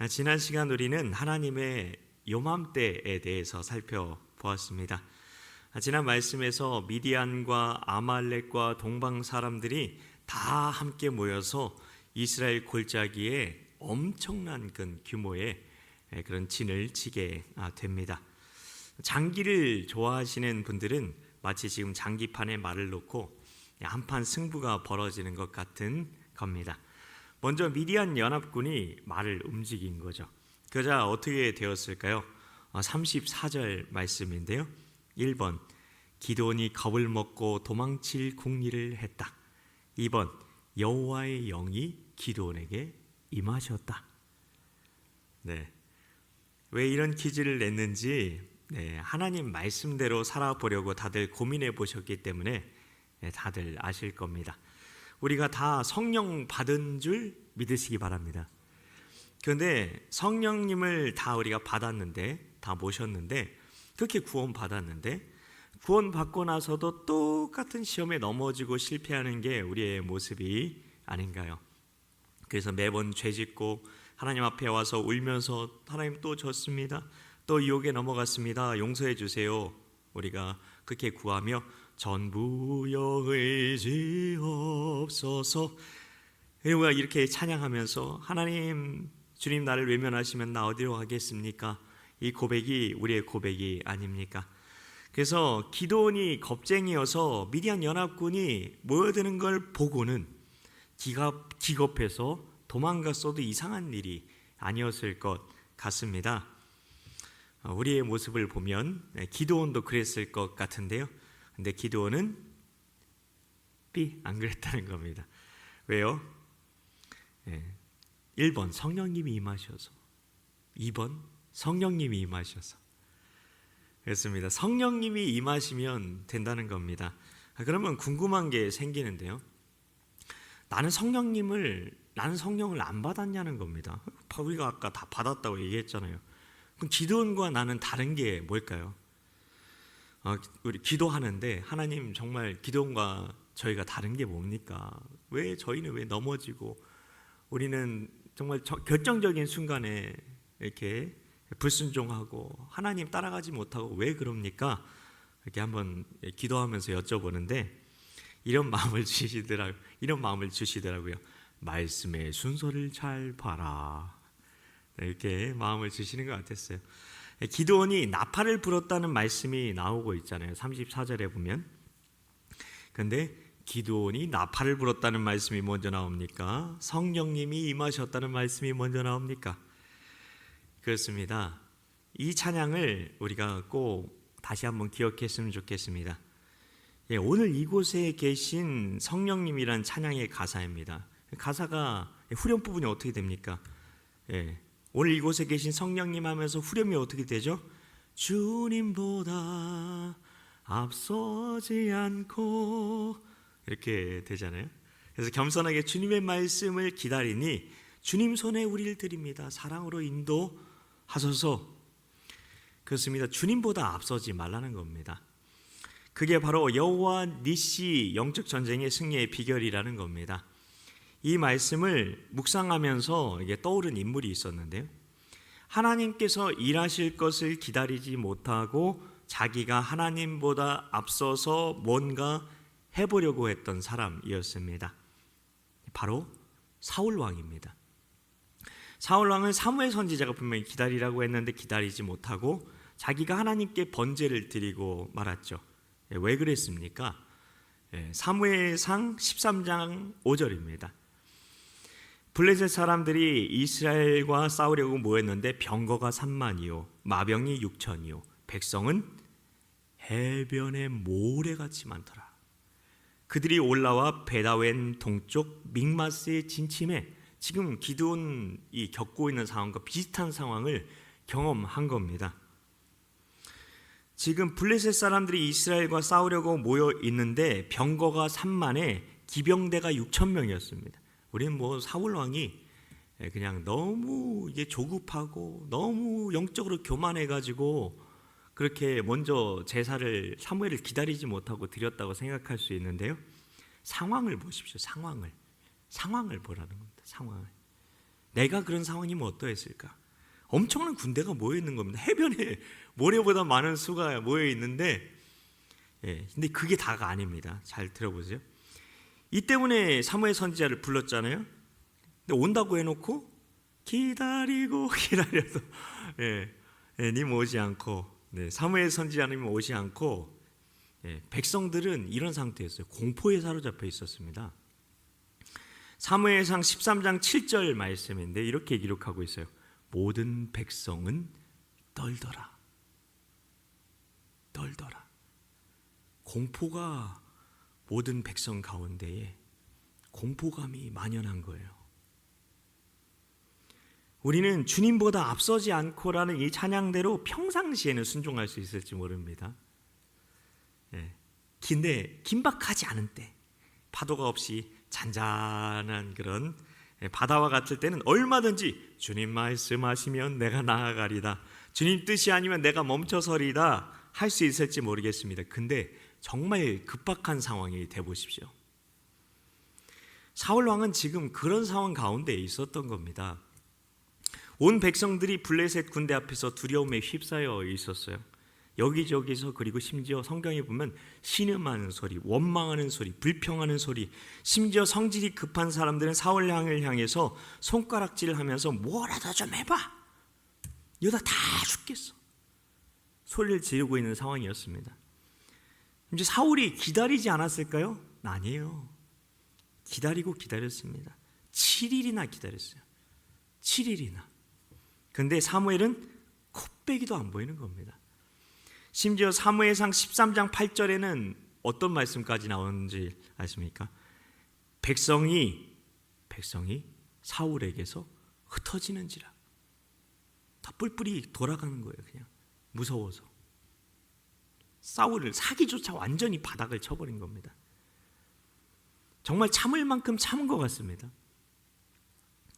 지난 시간 우리는 하나님의 요맘때에 대해서 살펴보았습니다. 지난 말씀에서 미디안과 아말렉과 동방 사람들이 다 함께 모여서 이스라엘 골짜기에 엄청난 규모의 그런 진을 치게 됩니다. 장기를 좋아하시는 분들은 마치 지금 장기판에 말을 놓고 한판 승부가 벌어지는 것 같은 겁니다. 먼저 미디안 연합군이 말을 움직인 거죠. 그러자 어떻게 되었을까요? 34절 말씀인데요. 1번 기드온이 겁을 먹고 도망칠 궁리를 했다. 2번 여호와의 영이 기드온에게 임하셨다. 왜 이런 퀴즈를 냈는지 하나님 말씀대로 살아보려고 다들 고민해 보셨기 때문에 다들 아실 겁니다. 우리가 다 성령 받은 줄 믿으시기 바랍니다. 그런데 성령님을 다 우리가 받았는데, 다 모셨는데, 그렇게 구원 받았는데 구원 받고 나서도 똑같은 시험에 넘어지고 실패하는 게 우리의 모습이 아닌가요? 그래서 매번 죄짓고 하나님 앞에 와서 울면서 하나님 또 졌습니다, 또 유혹에 넘어갔습니다, 용서해 주세요, 우리가 그렇게 구하며 전부여 의지옵소서 우리가 이렇게 찬양하면서 하나님, 주님 나를 외면하시면 나 어디로 가겠습니까? 이 고백이 우리의 고백이 아닙니까? 그래서 기드온이 겁쟁이여서 미디안 연합군이 모여드는 걸 보고는 기겁해서 도망갔어도 이상한 일이 아니었을 것 같습니다. 우리의 모습을 보면 기드온도 그랬을 것 같은데요. 근데 기드온은 안 그랬다는 겁니다. 왜요? 1번 성령님이 임하셔서, 2번 성령님이 임하셔서. 그렇습니다. 성령님이 임하시면 된다는 겁니다. 그러면 궁금한 게 생기는데요. 나는 성령을 안 받았냐는 겁니다. 우리가 아까 다 받았다고 얘기했잖아요. 그럼 기드온과 나는 다른 게 뭘까요? 우리 기도하는데 하나님, 정말 기도원과 저희가 다른 게 뭡니까? 왜 저희는 왜 넘어지고 우리는 정말 결정적인 순간에 이렇게 불순종하고 하나님 따라가지 못하고 왜 그럽니까? 이렇게 한번 기도하면서 여쭤보는데 이런 마음을 주시더라고요. 말씀의 순서를 잘 봐라. 이렇게 마음을 주시는 것 같았어요. 기드온이 나팔을 불었다는 말씀이 나오고 있잖아요. 34절에 보면. 그런데 기드온이 나팔을 불었다는 말씀이 먼저 나옵니까? 성령님이 임하셨다는 말씀이 먼저 나옵니까? 그렇습니다. 이 찬양을 우리가 꼭 다시 한번 기억했으면 좋겠습니다. 오늘 이곳에 계신 성령님이란 찬양의 가사입니다. 가사가 후렴 부분이 어떻게 됩니까? 오늘 이곳에 계신 성령님 하면서 후렴이 어떻게 되죠? 주님보다 앞서지 않고, 이렇게 되잖아요. 그래서 겸손하게 주님의 말씀을 기다리니 주님 손에 우리를 드립니다, 사랑으로 인도하소서. 그렇습니다. 주님보다 앞서지 말라는 겁니다. 그게 바로 여호와 니시 영적 전쟁의 승리의 비결이라는 겁니다. 이 말씀을 묵상하면서 이게 떠오른 인물이 있었는데요. 하나님께서 일하실 것을 기다리지 못하고 자기가 하나님보다 앞서서 뭔가 해보려고 했던 사람이었습니다. 바로 사울 왕입니다. 사울 왕은 사무엘 선지자가 분명히 기다리라고 했는데 기다리지 못하고 자기가 하나님께 번제를 드리고 말았죠. 왜 그랬습니까? 사무엘상 13장 5절입니다. 블레셋 사람들이 이스라엘과 싸우려고 모였는데 병거가 3만이요 마병이 6천이요 백성은 해변의 모래같이 많더라. 그들이 올라와 베다웬 동쪽 믹마스에 진침해 지금 기드온이 겪고 있는 상황과 비슷한 상황을 경험한 겁니다. 지금 블레셋 사람들이 이스라엘과 싸우려고 모여 있는데 병거가 3만에 기병대가 6천 명이었습니다. 우리는 사울 왕이 그냥 너무 이게 조급하고 너무 영적으로 교만해가지고 그렇게 먼저 제사를 사무엘을 기다리지 못하고 드렸다고 생각할 수 있는데요. 상황을 보십시오. 상황을 보라는 겁니다. 상황을. 내가 그런 상황이면 어떠했을까? 엄청난 군대가 모여 있는 겁니다. 해변에 모래보다 많은 수가 모여 있는데, 근데 그게 다가 아닙니다. 잘 들어보세요. 이 때문에 사무엘 선지자를 불렀잖아요. 근데 온다고 해놓고 기다리고 기다려도 님 오지 않고, 사무엘 선지자님 오지 않고, 백성들은 이런 상태였어요. 공포에 사로잡혀 있었습니다. 사무엘상 13장 7절 말씀인데 이렇게 기록하고 있어요. 모든 백성은 떨더라. 떨더라. 공포가 모든 백성 가운데에 공포감이 만연한 거예요. 우리는 주님보다 앞서지 않고라는 이 찬양대로 평상시에는 순종할 수 있을지 모릅니다. 근데 긴박하지 않은 때, 파도가 없이 잔잔한 그런 바다와 같을 때는 얼마든지 주님 말씀하시면 내가 나아가리다, 주님 뜻이 아니면 내가 멈춰서리다 할 수 있을지 모르겠습니다. 근데 정말 급박한 상황이 돼보십시오. 사울 왕은 지금 그런 상황 가운데 있었던 겁니다. 온 백성들이 블레셋 군대 앞에서 두려움에 휩싸여 있었어요. 여기저기서, 그리고 심지어 성경에 보면 신음하는 소리, 원망하는 소리, 불평하는 소리, 심지어 성질이 급한 사람들은 사울 왕을 향해서 손가락질을 하면서 뭐라도 좀 해봐, 이러다 다 죽겠어, 소리를 지르고 있는 상황이었습니다. 이제 사울이 기다리지 않았을까요? 아니에요. 기다리고 기다렸습니다. 7일이나 기다렸어요. 7일이나. 근데 사무엘은 콧배기도 안 보이는 겁니다. 심지어 사무엘상 13장 8절에는 어떤 말씀까지 나오는지 아십니까? 백성이 사울에게서 흩어지는지라. 다 뿔뿔이 돌아가는 거예요. 그냥 무서워서. 사울을 사기조차 완전히 바닥을 쳐버린 겁니다. 정말 참을 만큼 참은 것 같습니다.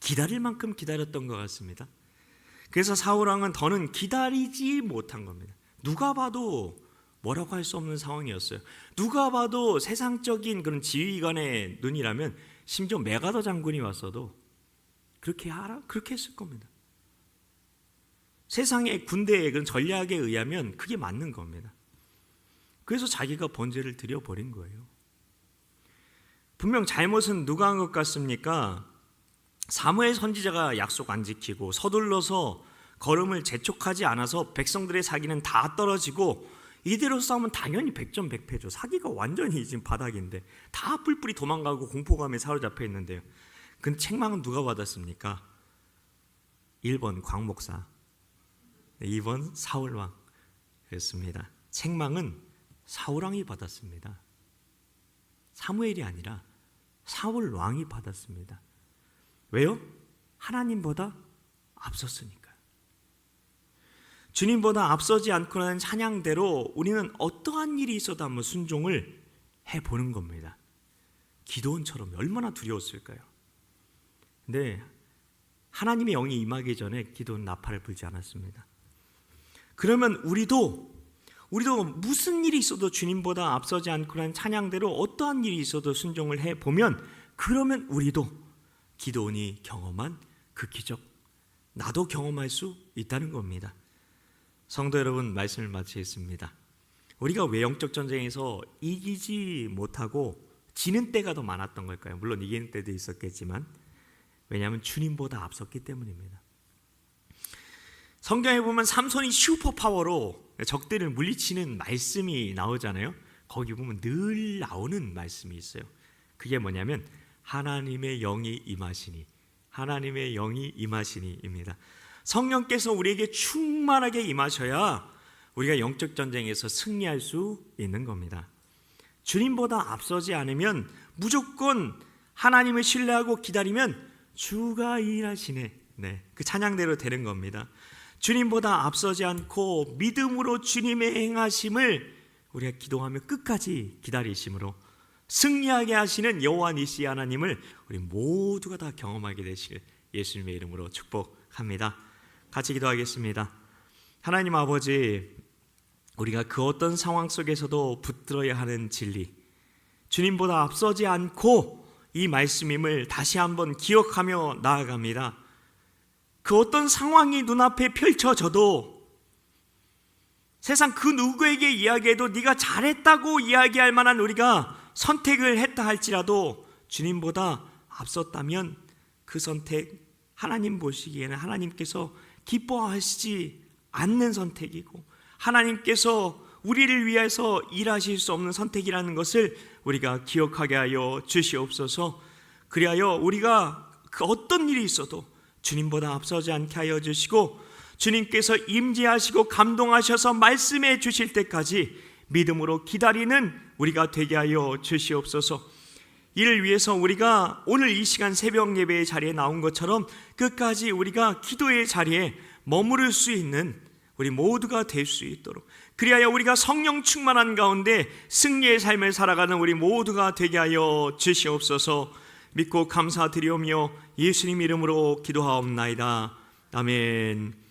기다릴 만큼 기다렸던 것 같습니다. 그래서 사울 왕은 더는 기다리지 못한 겁니다. 누가 봐도 뭐라고 할 수 없는 상황이었어요. 누가 봐도 세상적인 그런 지휘관의 눈이라면, 심지어 메가더 장군이 왔어도 그렇게 하라? 그렇게 했을 겁니다. 세상의 군대의 그런 전략에 의하면 그게 맞는 겁니다. 그래서 자기가 번제를 드려버린 거예요. 분명 잘못은 누가 한 것 같습니까? 사무엘 선지자가 약속 안 지키고 서둘러서 걸음을 재촉하지 않아서 백성들의 사기는 다 떨어지고, 이대로 싸우면 당연히 100점 100패죠. 사기가 완전히 지금 바닥인데 다 뿔뿔이 도망가고 공포감에 사로잡혀 있는데요. 근데 책망은 누가 받았습니까? 1번 광목사, 2번 사울왕. 그렇습니다. 책망은 사울왕이 받았습니다. 사무엘이 아니라 사울왕이 받았습니다. 왜요? 하나님보다 앞섰으니까요. 주님보다 앞서지 않고는 찬양대로 우리는 어떠한 일이 있어도 한번 순종을 해보는 겁니다. 기도원처럼 얼마나 두려웠을까요? 근데 하나님의 영이 임하기 전에 기도는 나팔을 불지 않았습니다. 그러면 우리도 무슨 일이 있어도 주님보다 앞서지 않고는 찬양대로 어떠한 일이 있어도 순종을 해보면, 그러면 우리도 기도원이 경험한 그 기적, 나도 경험할 수 있다는 겁니다. 성도 여러분, 말씀을 마치겠습니다. 우리가 왜 영적 전쟁에서 이기지 못하고 지는 때가 더 많았던 걸까요? 물론 이기는 때도 있었겠지만, 왜냐하면 주님보다 앞섰기 때문입니다. 성경에 보면 삼손이 슈퍼파워로 적들을 물리치는 말씀이 나오잖아요. 거기 보면 늘 나오는 말씀이 있어요. 그게 뭐냐면 하나님의 영이 임하시니, 하나님의 영이 임하시니입니다. 성령께서 우리에게 충만하게 임하셔야 우리가 영적 전쟁에서 승리할 수 있는 겁니다. 주님보다 앞서지 않으면, 무조건 하나님을 신뢰하고 기다리면 주가 일하시네, 그 찬양대로 되는 겁니다. 주님보다 앞서지 않고 믿음으로 주님의 행하심을 우리가 기도하며 끝까지 기다리심으로 승리하게 하시는 여호와 니시 하나님을 우리 모두가 다 경험하게 되시길 예수님의 이름으로 축복합니다. 같이 기도하겠습니다. 하나님 아버지, 우리가 그 어떤 상황 속에서도 붙들어야 하는 진리, 주님보다 앞서지 않고 이 말씀임을 다시 한번 기억하며 나아갑니다. 그 어떤 상황이 눈앞에 펼쳐져도 세상 그 누구에게 이야기해도 네가 잘했다고 이야기할 만한 우리가 선택을 했다 할지라도 주님보다 앞섰다면 그 선택 하나님 보시기에는 하나님께서 기뻐하시지 않는 선택이고 하나님께서 우리를 위해서 일하실 수 없는 선택이라는 것을 우리가 기억하게 하여 주시옵소서. 그리하여 우리가 그 어떤 일이 있어도 주님보다 앞서지 않게 하여 주시고 주님께서 임재하시고 감동하셔서 말씀해 주실 때까지 믿음으로 기다리는 우리가 되게 하여 주시옵소서. 이를 위해서 우리가 오늘 이 시간 새벽 예배의 자리에 나온 것처럼 끝까지 우리가 기도의 자리에 머무를 수 있는 우리 모두가 될 수 있도록, 그리하여 우리가 성령 충만한 가운데 승리의 삶을 살아가는 우리 모두가 되게 하여 주시옵소서. 믿고 감사드리오며 예수님 이름으로 기도하옵나이다. 아멘.